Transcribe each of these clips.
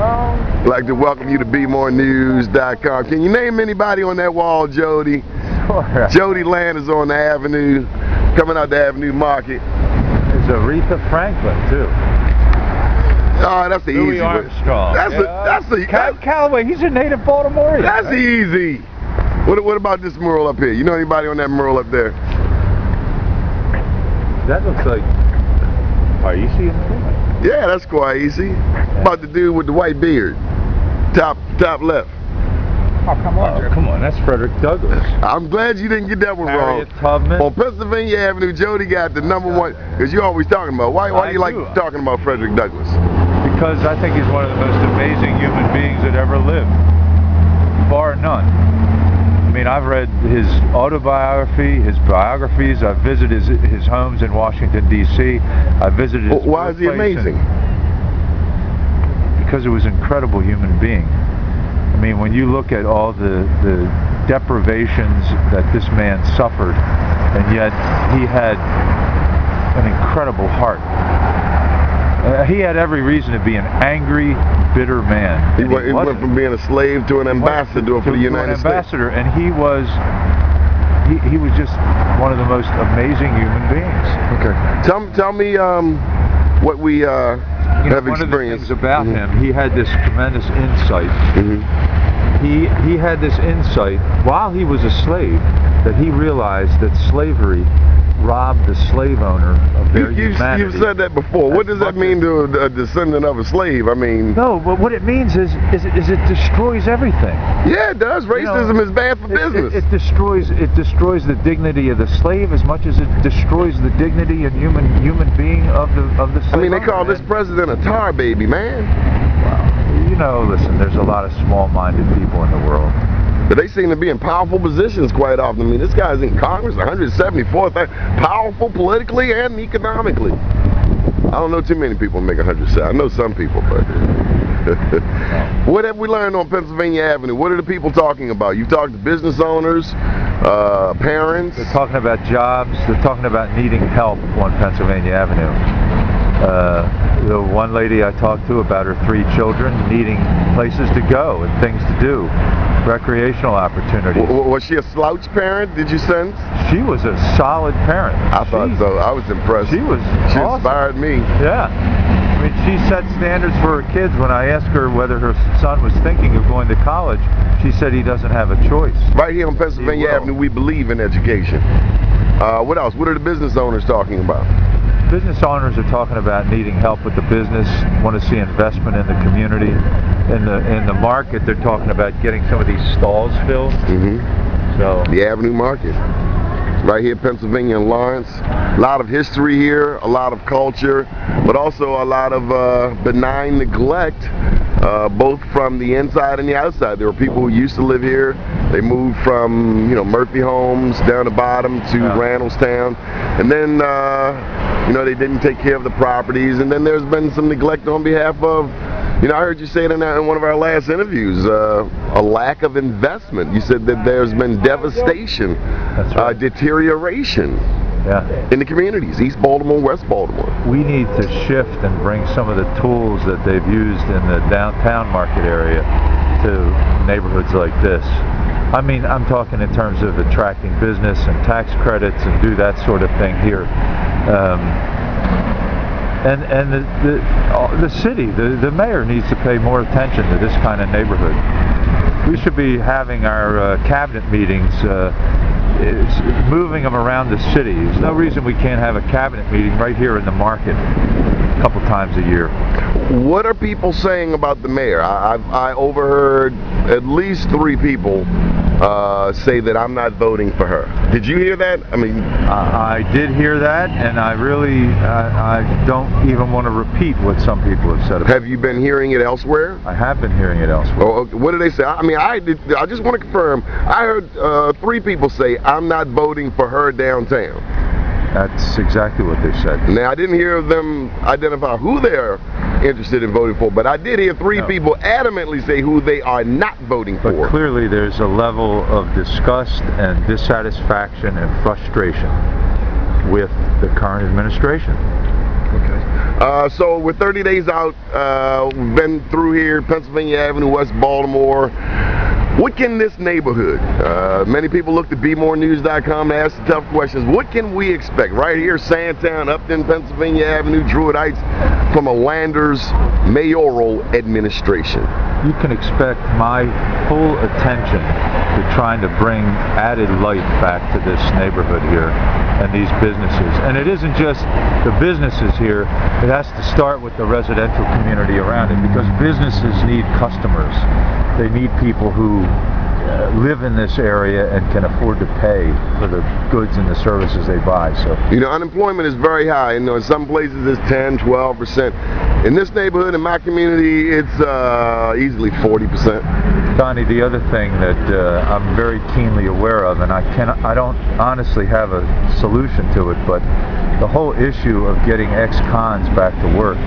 I'd like to welcome you to BeMoreNews.com. Can you name anybody on that wall, Jody? Sure. Jody Land is on the avenue, coming out the Avenue Market. There's Aretha Franklin, too. Oh, that's the Louis easy one. Armstrong. That's the Callaway, he's a native Baltimorean. That's the easy. What about this mural up here? You know anybody on that mural up there? That looks like Paisi in the Yeah, that's quite easy. About the dude with the white beard. Top left. Oh, come on, that's Frederick Douglass. I'm glad you didn't get that one Harriet wrong. Tubman. On Pennsylvania Avenue, Jody got the #1, because you're always talking about. Why do you like talking about Frederick Douglass? Because I think he's one of the most amazing human beings that ever lived. Bar none. I mean, I've read his autobiography, his biographies. I've visited his homes in Washington, D.C. I visited his Why is he amazing? Because he was an incredible human being. I mean, when you look at all the deprivations that this man suffered, and yet he had an incredible heart. He had every reason to be an angry, bitter man. He went from being a slave to an ambassador for the United States. And he was just one of the most amazing human beings. Okay. Tell me what we have experienced. One of the things about him, he had this tremendous insight. He had this insight while he was a slave, that he realized that slavery robbed the slave owner of their humanity. You've said that before. What does that mean to a descendant of a slave? I mean... No, but what it means is it destroys everything. Yeah, it does. Racism is bad for business. It destroys the dignity of the slave as much as it destroys the dignity and human being of the slave. I mean, they call this president a tar baby, man. Well, listen, there's a lot of small-minded people in the world. But they seem to be in powerful positions quite often. I mean, this guy's in Congress, 174th, powerful politically and economically. I don't know too many people make 107. I know some people, but what have we learned on Pennsylvania Avenue? What are the people talking about? You talked to business owners, parents. They're talking about jobs. They're talking about needing help on Pennsylvania Avenue. The one lady I talked to about her 3 children needing places to go and things to do. Recreational opportunities. Was she a slouch parent, did you sense? She was a solid parent. I thought so. I was impressed. She awesome. Inspired me. Yeah. I mean, she set standards for her kids. When I asked her whether her son was thinking of going to college, she said he doesn't have a choice. Right here on Pennsylvania Avenue, we believe in education. What else? What are the business owners talking about? Business owners are talking about needing help with the business, want to see investment in the community. In the market, they're talking about getting some of these stalls filled. So the Avenue Market, right here, Pennsylvania and Lawrence. A lot of history here, a lot of culture, but also a lot of benign neglect, both from the inside and the outside. There were people who used to live here. They moved from Murphy Homes down the bottom to Randallstown, and then they didn't take care of the properties, and then there's been some neglect on behalf of, I heard you say it in one of our last interviews, a lack of investment. You said that there's been devastation, deterioration in the communities, East Baltimore, West Baltimore. We need to shift and bring some of the tools that they've used in the downtown market area to neighborhoods like this. I mean, I'm talking in terms of attracting business and tax credits and do that sort of thing here. And the city, the mayor needs to pay more attention to this kind of neighborhood. We should be having our cabinet meetings, moving them around the city. There's no reason we can't have a cabinet meeting right here in the market a couple times a year. What are people saying about the mayor? I overheard at least 3 people say that I'm not voting for her. Did you hear that? I mean, I did hear that, and I really I don't even want to repeat what some people have said about it. Have you been hearing it elsewhere? I have been hearing it elsewhere. Oh, what did they say? I mean, I just want to confirm. I heard 3 people say I'm not voting for her downtown. That's exactly what they said. Now, I didn't hear them identify who they're interested in voting for, but I did hear 3 people adamantly say who they are not voting for. But clearly there's a level of disgust and dissatisfaction and frustration with the current administration. Okay. So we're 30 days out. We've been through here, Pennsylvania Avenue, West Baltimore. What can this neighborhood, many people look to BeMoreNews.com to ask the tough questions. What can we expect right here, Sandtown, Upton, Pennsylvania Avenue, Druid Heights, from a Landers mayoral administration? You can expect my full attention to trying to bring added life back to this neighborhood here and these businesses. And it isn't just the businesses here, it has to start with the residential community around it, because businesses need customers. They need people who live in this area and can afford to pay for the goods and the services they buy. So, unemployment is very high. In some places it's 10, 12%. In this neighborhood, in my community, it's easily 40%. Donnie, the other thing that I'm very keenly aware of, and I don't honestly have a solution to it, but the whole issue of getting ex-cons back to work,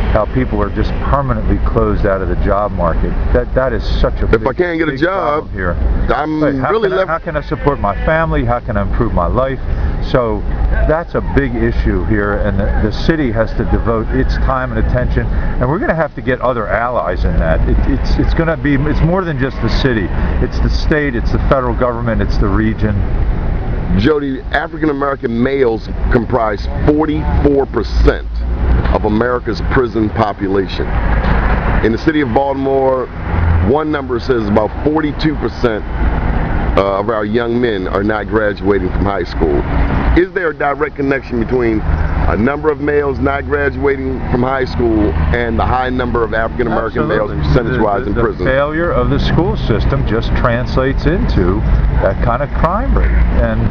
how people are just permanently closed out of the job market. That is such a if I can't get a job here, I'm really left. How can I support my family? How can I improve my life? So that's a big issue here, and the city has to devote its time and attention, and we're going to have to get other allies in that. It's more than just the city. It's the state, it's the federal government, it's the region. Jody, African American males comprise 44% of America's prison population. In the city of Baltimore, one number says about 42% of our young men are not graduating from high school. Is there a direct connection between a number of males not graduating from high school and the high number of African American males percentage-wise in prison? The failure of the school system just translates into that kind of crime rate, and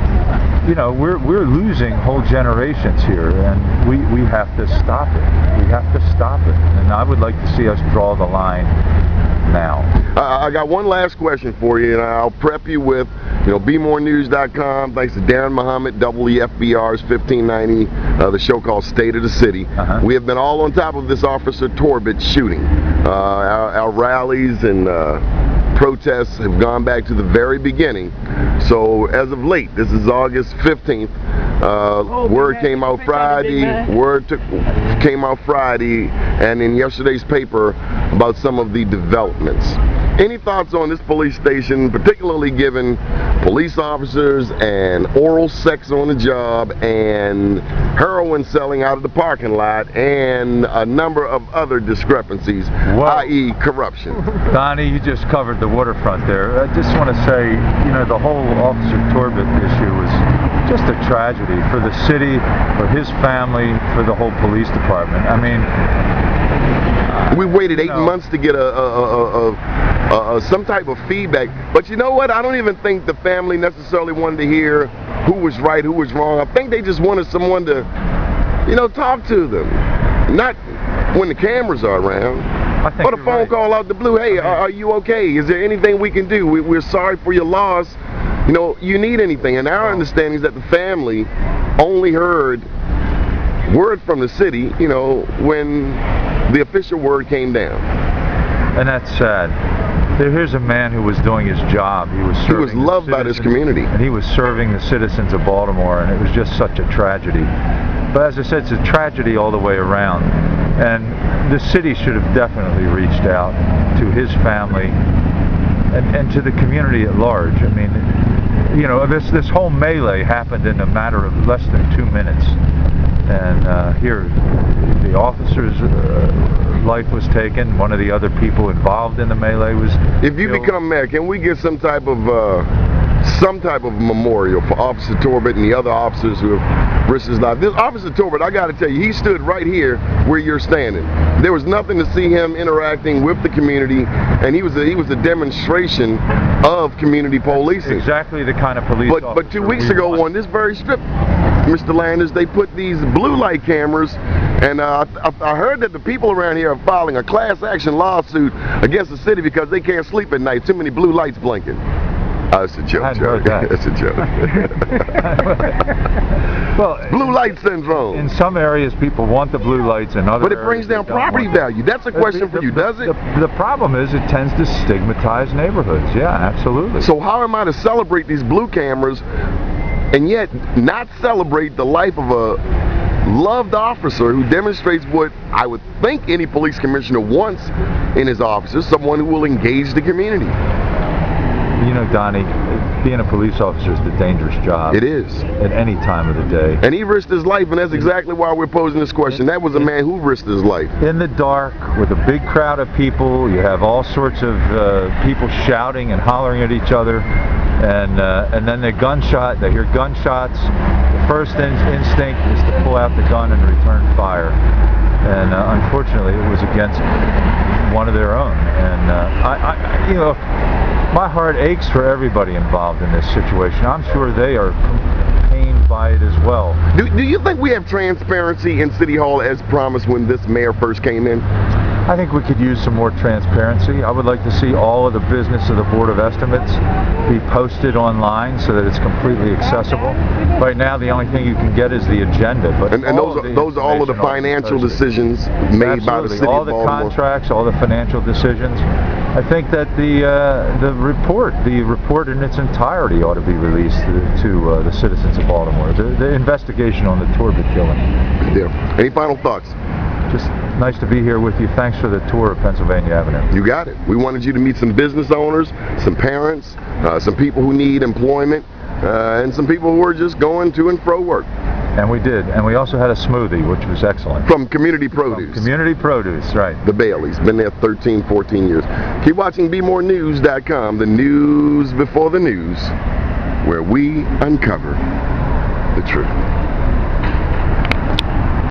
we're losing whole generations here, and we have to stop it. We have to stop it, and I would like to see us draw the line now. I got one last question for you, and I'll prep you with, BeMoreNews.com. Thanks to Darren Muhammad, WFBR's 1590, the show called State of the City. We have been all on top of this Officer Torbett shooting. Our rallies and protests have gone back to the very beginning. So as of late, this is August 15th, word came out Friday, and in yesterday's paper about some of the developments. Any thoughts on this police station, particularly given police officers and oral sex on the job and heroin selling out of the parking lot and a number of other discrepancies, i.e. corruption? Donnie, you just covered the waterfront there. I just want to say, the whole Officer Torbett issue was just a tragedy for the city, for his family, for the whole police department. I mean, we waited 8 months to get some type of feedback. But you know what? I don't even think the family necessarily wanted to hear who was right, who was wrong. I think they just wanted someone to, talk to them. Not when the cameras are around. Or the phone call out the blue. Hey, are you okay? Is there anything we can do? We're sorry for your loss. You need anything. And our understanding is that the family only heard word from the city, when the official word came down. And that's sad. Here's a man who was doing his job. He was loved by this community. And he was serving the citizens of Baltimore, and it was just such a tragedy. But as I said, it's a tragedy all the way around. And the city should have definitely reached out to his family and to the community at large. I mean, this whole melee happened in a matter of less than 2 minutes. And here, the officer's life was taken. One of the other people involved in the melee was If you become mayor, can we get some type of memorial for Officer Torbett and the other officers who have risked his life? This Officer Torbett, I got to tell you, he stood right here where you're standing. There was nothing to see him interacting with the community, and he was a demonstration of community policing. Exactly the kind of police officer. But 2 weeks ago on this very strip, Mr. Landers, they put these blue light cameras, and I heard that the people around here are filing a class action lawsuit against the city because they can't sleep at night. Too many blue lights blinking. Oh, it's a joke, Jody. It's a joke. Well, blue light syndrome. In some areas, people want the blue lights, and other but it brings down property value. That's a question for you, does it? The problem is it tends to stigmatize neighborhoods. Yeah, absolutely. So how am I to celebrate these blue cameras and yet not celebrate the life of a loved officer who demonstrates what I would think any police commissioner wants in his officers, someone who will engage the community. You know, Donnie, being a police officer is the dangerous job. It is. At any time of the day. And he risked his life, and that's exactly why we're posing this question. That was a man who risked his life. In the dark, with a big crowd of people, you have all sorts of people shouting and hollering at each other, and then they hear gunshots. The first instinct is to pull out the gun and return fire. And unfortunately, it was against one of their own. And you know, my heart aches for everybody involved in this situation. I'm sure they are pained by it as well. Do you think we have transparency in City Hall as promised when this mayor first came in? I think we could use some more transparency. I would like to see all of the business of the Board of Estimates be posted online so that it's completely accessible. Right now, the only thing you can get is the agenda. But and those are all of the financial decisions made by the city all of the Baltimore. Contracts, all the financial decisions. I think that the report in its entirety ought to be released to the citizens of Baltimore. The investigation on the Torbett killing. Yeah. Any final thoughts? Just nice to be here with you. Thanks for the tour of Pennsylvania Avenue. You got it. We wanted you to meet some business owners, some parents, some people who need employment, and some people who are just going to and fro work. And we did. And we also had a smoothie, which was excellent. From Community Produce. From Community Produce, right. The Baileys. Been there 13, 14 years. Keep watching BeMoreNews.com, the news before the news, where we uncover the truth.